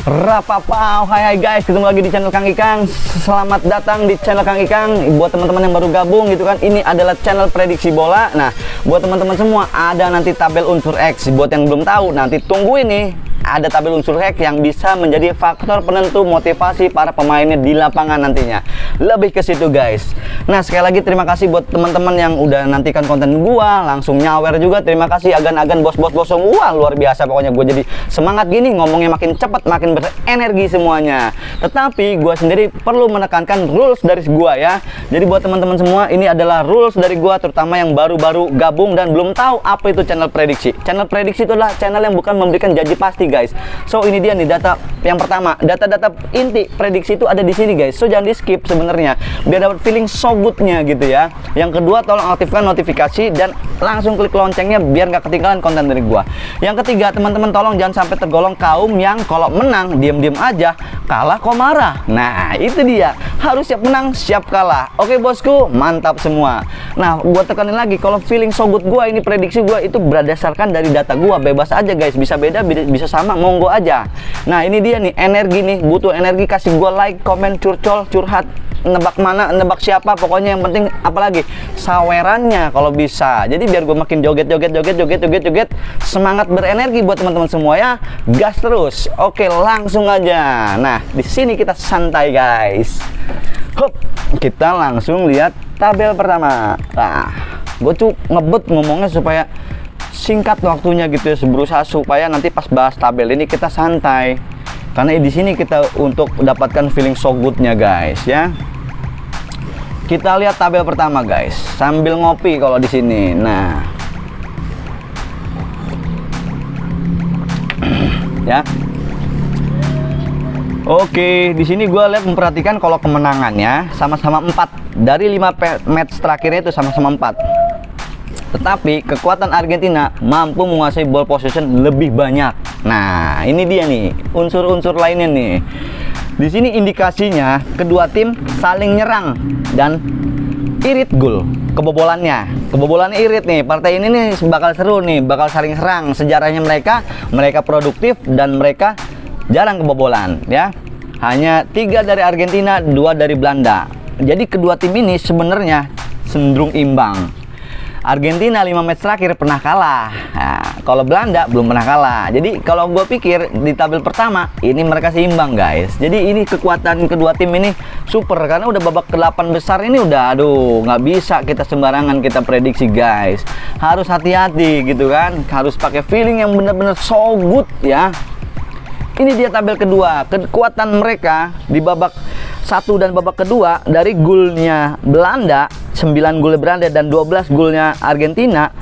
Rapapau, hai guys, ketemu lagi di channel Kang Ikang. Selamat datang di channel Kang Ikang. Buat teman-teman yang baru gabung gitu kan, ini adalah channel prediksi bola. Nah, buat teman-teman semua ada nanti tabel unsur X. Buat yang belum tahu, nanti tungguin nih. Ada tabel unsur X yang bisa menjadi faktor penentu motivasi para pemainnya di lapangan nantinya. Lebih ke situ guys. Nah, sekali lagi terima kasih buat teman-teman yang udah nantikan konten gua, langsung nyawer juga. Terima kasih agan-agan bos-bos semua, luar biasa pokoknya. Gue jadi semangat gini, ngomongnya makin cepat, makin berenergi semuanya. Tetapi gua sendiri perlu menekankan rules dari gua ya. Jadi buat teman-teman semua, ini adalah rules dari gua, terutama yang baru-baru gabung dan belum tahu apa itu channel prediksi. Channel prediksi itu adalah channel yang bukan memberikan janji pasti guys. So ini dia nih data yang pertama, data-data inti prediksi itu ada di sini guys. So jangan di skip sebenarnya, biar dapat feeling so goodnya gitu ya. Yang kedua, tolong aktifkan notifikasi dan langsung klik loncengnya biar nggak ketinggalan konten dari gua. Yang ketiga, teman-teman tolong jangan sampai tergolong kaum yang kalau menang diem-diem aja, kalah kok marah. Nah itu dia, harus siap menang siap kalah. Oke bosku, mantap semua. Nah gua tekanin lagi, kalau feeling so good gua ini, prediksi gua itu berdasarkan dari data gua. Bebas aja guys, bisa beda bisa sama, monggo aja. Nah ini dia nih, energi nih, butuh energi, kasih gua like, komen, curcol, curhat, nebak mana, nebak siapa, pokoknya yang penting apalagi sawerannya kalau bisa. Jadi biar gue makin joget, semangat berenergi buat teman-teman semua ya. Gas terus. Oke, langsung aja. Nah, di sini kita santai guys. Hup, kita langsung lihat tabel pertama. Nah, gue tuh ngebet ngomongnya supaya singkat waktunya gitu ya, berusaha supaya nanti pas bahas tabel ini kita santai. Karena di sini kita untuk dapatkan feeling so good-nya guys ya. Kita lihat tabel pertama guys, sambil ngopi kalau di sini. Nah, ya. Oke, di sini gue lihat memperhatikan kalau kemenangannya sama-sama 4 dari 5 match terakhirnya itu sama-sama 4. Tetapi kekuatan Argentina mampu menguasai ball possession lebih banyak. Nah, ini dia nih unsur-unsur lainnya nih. Di sini indikasinya kedua tim saling nyerang dan irit gol kebobolannya. Kebobolannya irit nih. Partai ini nih bakal seru nih, bakal saling serang. Sejarahnya mereka produktif dan mereka jarang kebobolan ya. Hanya 3 dari Argentina, 2 dari Belanda. Jadi kedua tim ini sebenarnya cenderung imbang. Argentina 5 match terakhir pernah kalah. Nah, kalau Belanda belum pernah kalah. Jadi kalau gue pikir di tabel pertama ini mereka seimbang guys. Jadi ini kekuatan kedua tim ini super, karena udah babak ke-8 besar ini udah aduh nggak bisa kita sembarangan kita prediksi guys. Harus hati-hati gitu kan. Harus pakai feeling yang bener-bener so good ya. Ini dia tabel kedua. Kekuatan mereka di babak 1 dan babak kedua dari golnya Belanda, 9 gol Belanda dan 12 golnya Argentina.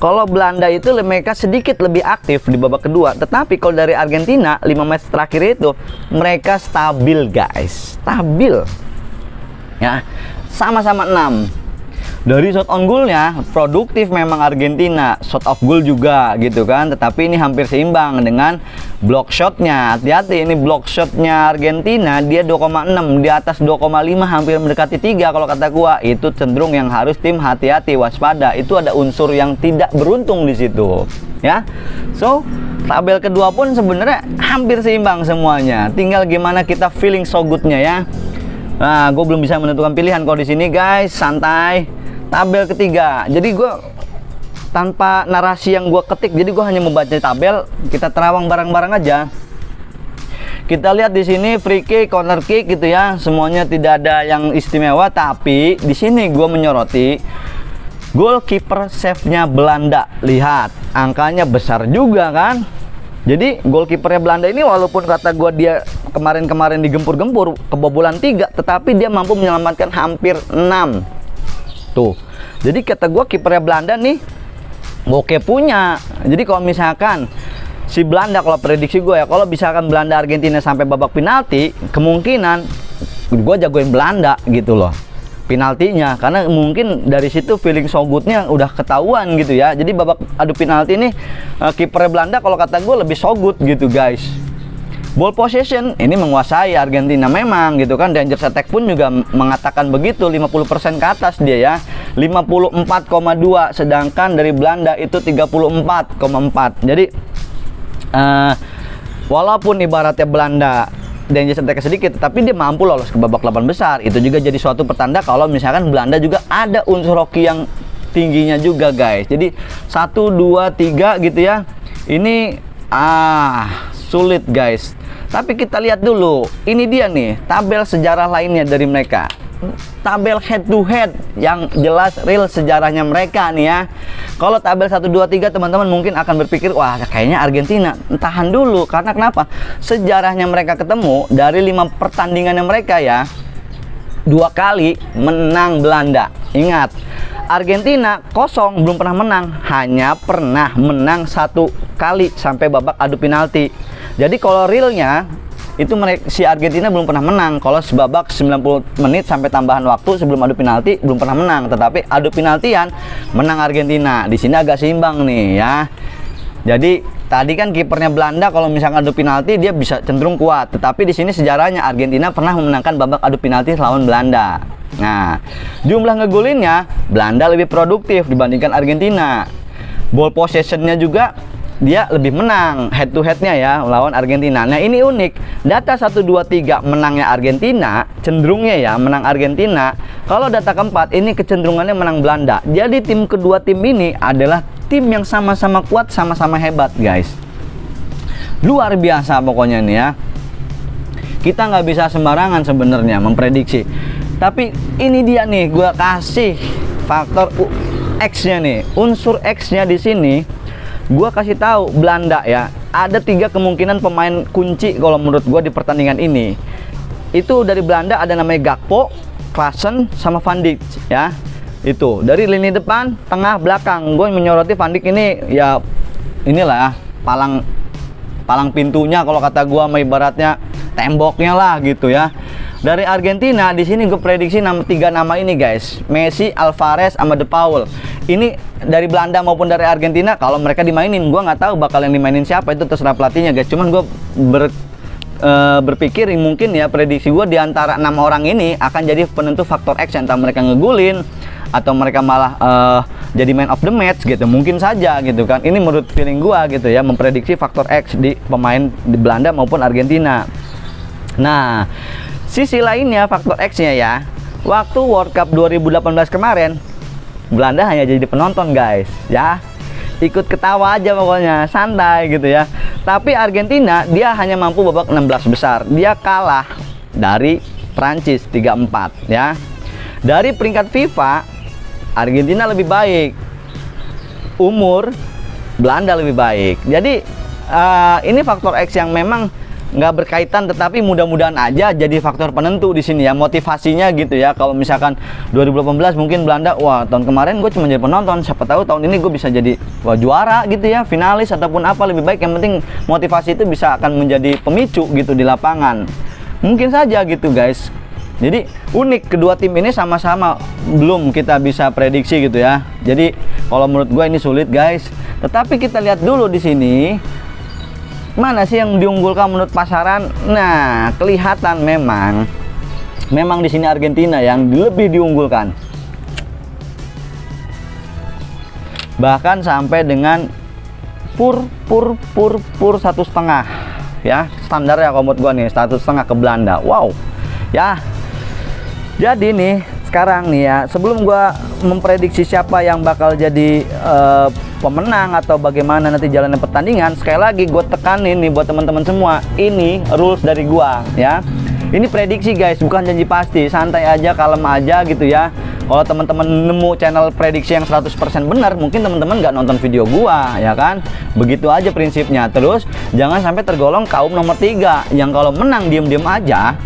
Kalau Belanda itu mereka sedikit lebih aktif di babak kedua, tetapi kalau dari Argentina 5 match terakhir itu mereka stabil guys, stabil ya, sama-sama 6. Dari shot on goalnya produktif memang Argentina, shot off goal juga gitu kan, tetapi ini hampir seimbang dengan block shotnya. Hati-hati, ini block shotnya Argentina dia 2,6, di atas 2,5, hampir mendekati 3 kalau kata gua. Itu cenderung yang harus tim hati-hati, waspada. Itu ada unsur yang tidak beruntung di situ ya. So tabel kedua pun sebenarnya hampir seimbang semuanya, tinggal gimana kita feeling so good-nya ya. Nah, gue belum bisa menentukan pilihan kalau di sini guys, santai. Tabel ketiga, jadi gue tanpa narasi yang gue ketik, jadi gue hanya membaca tabel, kita terawang bareng-bareng aja. Kita lihat di sini free kick, corner kick gitu ya, semuanya tidak ada yang istimewa. Tapi di sini gue menyoroti goalkeeper save-nya Belanda. Lihat, angkanya besar juga kan. Jadi goalkeepernya Belanda ini walaupun kata gue dia kemarin-kemarin digempur-gempur, kebobolan 3, tetapi dia mampu menyelamatkan hampir 6. Tuh, jadi kata gue kipernya Belanda nih oke punya. Jadi kalau misalkan si Belanda, kalau prediksi gue ya, kalau misalkan Belanda Argentina sampai babak penalti, kemungkinan gue jagoin Belanda gitu loh penaltinya, karena mungkin dari situ feeling so good-nya udah ketahuan gitu ya. Jadi babak adu penalti ini kipernya Belanda kalau kata gue lebih so good gitu guys. Ball possession ini menguasai Argentina memang gitu kan. Danger attack pun juga mengatakan begitu, 50% ke atas dia ya, 54,2, sedangkan dari Belanda itu 34,4. Jadi walaupun ibaratnya Belanda danger attack sedikit, tapi dia mampu lolos ke babak 8 besar. Itu juga jadi suatu pertanda kalau misalkan Belanda juga ada unsur hoki yang tingginya juga guys. Jadi 1, 2, 3 gitu ya. Ini sulit guys. Tapi kita lihat dulu, ini dia nih tabel sejarah lainnya dari mereka. Tabel head to head yang jelas real sejarahnya mereka nih ya. Kalau tabel 1, 2, 3 teman-teman mungkin akan berpikir wah kayaknya Argentina. Tahan dulu, karena kenapa? Sejarahnya mereka ketemu dari 5 pertandingannya mereka ya, 2 kali menang Belanda. Ingat, Argentina kosong, belum pernah menang, hanya pernah menang 1 kali sampai babak adu penalti. Jadi kalau realnya itu si Argentina belum pernah menang. Kalau sebabak 90 menit sampai tambahan waktu sebelum adu penalti belum pernah menang, tetapi adu penaltian menang Argentina. Di sini agak seimbang nih ya. Jadi tadi kan kipernya Belanda kalau misalkan adu penalti dia bisa cenderung kuat, tetapi di sini sejarahnya Argentina pernah memenangkan babak adu penalti lawan Belanda. Nah, jumlah ngegolinnya Belanda lebih produktif dibandingkan Argentina. Ball possessionnya juga dia lebih menang head to headnya ya lawan Argentina. Nah ini unik, data 1, 2, 3 menangnya Argentina, cenderungnya ya menang Argentina. Kalau data keempat ini kecenderungannya menang Belanda. Jadi tim kedua tim ini adalah tim yang sama-sama kuat, sama-sama hebat guys. Luar biasa pokoknya nih ya. Kita nggak bisa sembarangan sebenarnya memprediksi. Tapi ini dia nih, gua kasih faktor X-nya nih, unsur X-nya di sini. Gua kasih tahu Belanda ya, ada 3 kemungkinan pemain kunci kalau menurut gua di pertandingan ini. Itu dari Belanda ada namanya Gakpo, Klaassen, sama Van Dijk ya. Itu dari lini depan, tengah, belakang. Gue menyoroti Van Dijk ini ya, inilah palang pintunya kalau kata gua, ibaratnya temboknya lah gitu ya. Dari Argentina di sini gue prediksi 3 nama ini guys, Messi, Alvarez, sama De Paul. Ini dari Belanda maupun dari Argentina, kalau mereka dimainin, gue nggak tahu bakal yang dimainin siapa, itu terserah pelatihnya guys. Cuman gue berpikir mungkin ya, prediksi gue di antara 6 orang ini akan jadi penentu faktor X, entah mereka ngegulin atau mereka malah jadi man of the match gitu, mungkin saja gitu kan. Ini menurut feeling gue gitu ya, memprediksi faktor X di pemain di Belanda maupun Argentina. Nah, sisi lainnya faktor X-nya ya, waktu World Cup 2018 kemarin Belanda hanya jadi penonton guys ya, ikut ketawa aja pokoknya, santai gitu ya. Tapi Argentina dia hanya mampu babak 16 besar, dia kalah dari Prancis 3-4 ya. Dari peringkat FIFA Argentina lebih baik, umur Belanda lebih baik. Jadi ini faktor X yang memang nggak berkaitan, tetapi mudah-mudahan aja jadi faktor penentu di sini ya, motivasinya gitu ya. Kalau misalkan 2018 mungkin Belanda, wah tahun kemarin gue cuma jadi penonton, siapa tahu tahun ini gue bisa jadi juara gitu ya, finalis ataupun apa, lebih baik yang penting motivasi itu bisa akan menjadi pemicu gitu di lapangan. Mungkin saja gitu guys. Jadi unik, kedua tim ini sama-sama belum kita bisa prediksi gitu ya. Jadi kalau menurut gue ini sulit guys. Tetapi kita lihat dulu di sini, mana sih yang diunggulkan menurut pasaran? Nah, kelihatan memang di sini Argentina yang lebih diunggulkan. Bahkan sampai dengan pur 1,5 ya, standar ya kalau menurut gua nih 1,5 ke Belanda. Wow. Ya. Jadi nih sekarang nih ya, sebelum gua memprediksi siapa yang bakal jadi pemenang atau bagaimana nanti jalannya pertandingan, sekali lagi gue tekanin nih buat teman-teman semua, ini rules dari gua ya. Ini prediksi guys, bukan janji pasti, santai aja, kalem aja gitu ya. Kalau teman-teman nemu channel prediksi yang 100% benar, mungkin teman-teman nggak nonton video gua ya kan. Begitu aja prinsipnya. Terus jangan sampai tergolong kaum nomor 3 yang kalau menang diem-diem aja,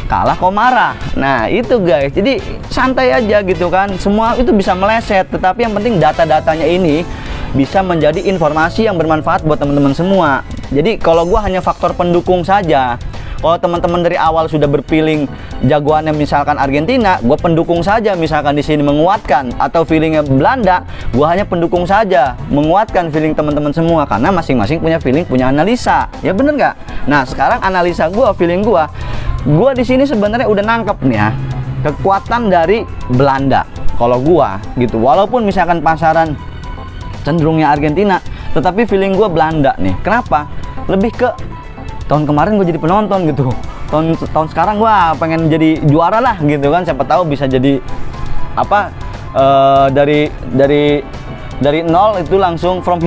kalah kok marah. Nah itu guys, jadi santai aja gitu kan, semua itu bisa meleset, tetapi yang penting data-datanya ini bisa menjadi informasi yang bermanfaat buat teman-teman semua. Jadi kalau gua hanya faktor pendukung saja, kalau teman-teman dari awal sudah berpiling jagoannya misalkan Argentina, gua pendukung saja misalkan di sini menguatkan, atau feelingnya Belanda, gua hanya pendukung saja menguatkan feeling teman-teman semua, karena masing-masing punya feeling, punya analisa, ya bener nggak? Nah sekarang analisa gua, feeling gua di sini sebenarnya udah nangkep nih ya kekuatan dari Belanda kalau gua gitu. Walaupun misalkan pasaran cenderungnya Argentina, tetapi feeling gua Belanda nih. Kenapa? Lebih ke tahun kemarin gue jadi penonton gitu, tahun sekarang gue pengen jadi juara lah gitu kan, siapa tahu bisa jadi apa, dari nol itu langsung from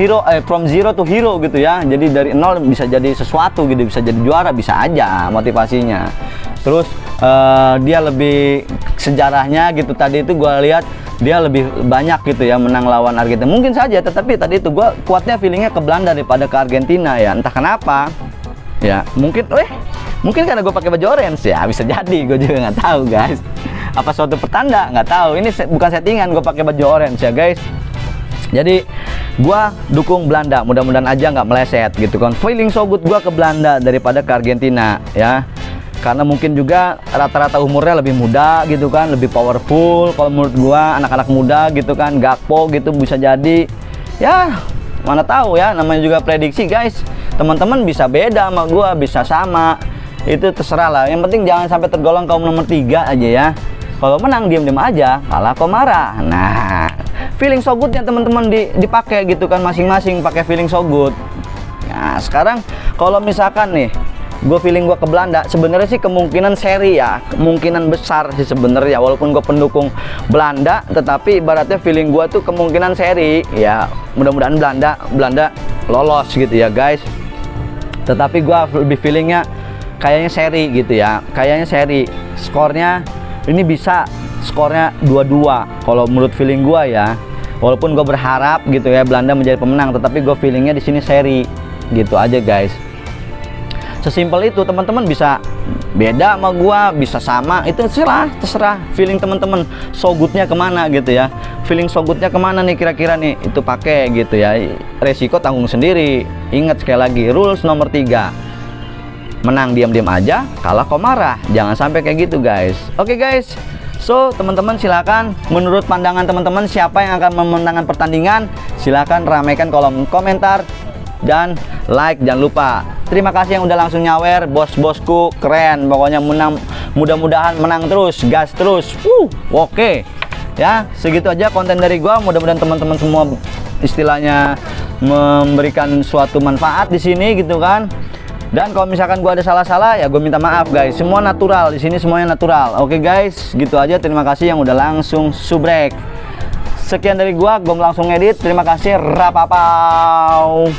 zero to hero gitu ya. Jadi dari nol bisa jadi sesuatu gitu, bisa jadi juara, bisa aja motivasinya. Terus dia lebih sejarahnya gitu, tadi itu gue lihat dia lebih banyak gitu ya menang lawan Argentina. Mungkin saja, tetapi tadi itu gue kuatnya feelingnya ke Belanda daripada ke Argentina ya. Entah kenapa ya, mungkin karena gue pakai baju orange ya, bisa jadi, gue juga nggak tahu guys. Apa suatu pertanda, nggak tahu. Ini bukan settingan gue pakai baju orange ya guys. Jadi gua dukung Belanda, mudah-mudahan aja nggak meleset gitu kan. Feeling so good gua ke Belanda daripada ke Argentina ya, karena mungkin juga rata-rata umurnya lebih muda gitu kan, lebih powerful kalau menurut gua, anak-anak muda gitu kan, Gakpo gitu bisa jadi ya, mana tahu ya, namanya juga prediksi guys. Teman-teman bisa beda sama gua, bisa sama, itu terserah lah, yang penting jangan sampai tergolong kaum nomor 3 aja ya. Kalau menang diam-diam aja, kalah kok marah. Nah, feeling so good ya teman-teman dipakai gitu kan, masing-masing pakai feeling so good. Nah, sekarang kalau misalkan nih, gue feeling gue ke Belanda, sebenarnya sih kemungkinan seri ya, kemungkinan besar sih sebenarnya, walaupun gue pendukung Belanda, tetapi ibaratnya feeling gue tuh kemungkinan seri ya, mudah-mudahan Belanda lolos gitu ya guys. Tetapi gue lebih feelingnya kayaknya seri gitu ya, kayaknya seri, skornya ini bisa skornya 2-2 kalau menurut feeling gua ya. Walaupun gue berharap gitu ya Belanda menjadi pemenang, tetapi gue feelingnya di sini seri gitu aja guys. Sesimpel itu, teman-teman bisa beda sama gua, bisa sama, itu terserah feeling teman-teman. So goodnya kemana gitu ya, feeling so goodnya kemana nih kira-kira nih, itu pakai gitu ya. Resiko tanggung sendiri. Ingat sekali lagi, rules nomor 3, menang diam-diam aja, kalah kok marah. Jangan sampai kayak gitu guys. Oke guys, so teman-teman silakan, menurut pandangan teman-teman siapa yang akan memenangkan pertandingan, silakan ramaikan kolom komentar dan like, jangan lupa. Terima kasih yang udah langsung nyawer, bos-bosku keren, pokoknya menang, mudah-mudahan menang terus, gas terus. Oke ya, segitu aja konten dari gua. Mudah-mudahan teman-teman semua istilahnya memberikan suatu manfaat di sini gitu kan. Dan kalau misalkan gua ada salah-salah ya gue minta maaf guys. Semua natural di sini, semuanya natural. Oke guys, gitu aja. Terima kasih yang udah langsung subrek. Sekian dari gua langsung edit. Terima kasih. Rapapau.